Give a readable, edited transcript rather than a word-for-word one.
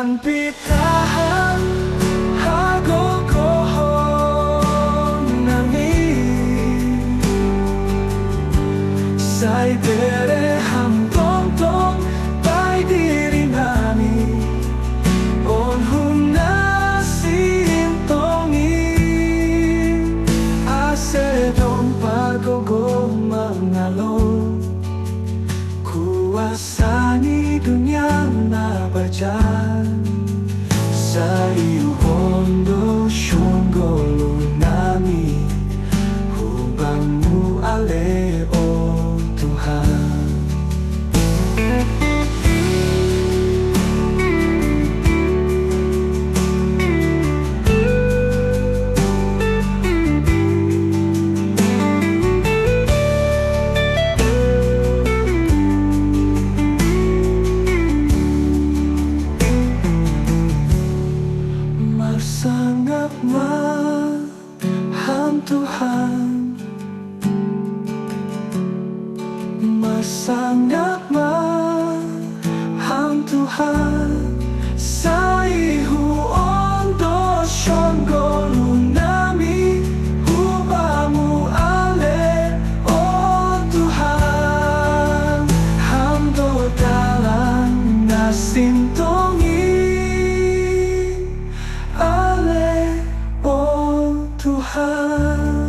Tuhan pitahan hagogohon namin say dereham tong tay diri namin on huna sintongin asedong pagogo mangalon kuasa ni dunia na bajan sa iyo hondo syunggolo nami hubang mu ale o Tuhan. Sangat maham Tuhan, sangat maham Tuhan, sa iyo ondo syonggolo nami hubamu ale o Tuhan, hamdo dalam nasintongi Ale, oh Tuhan.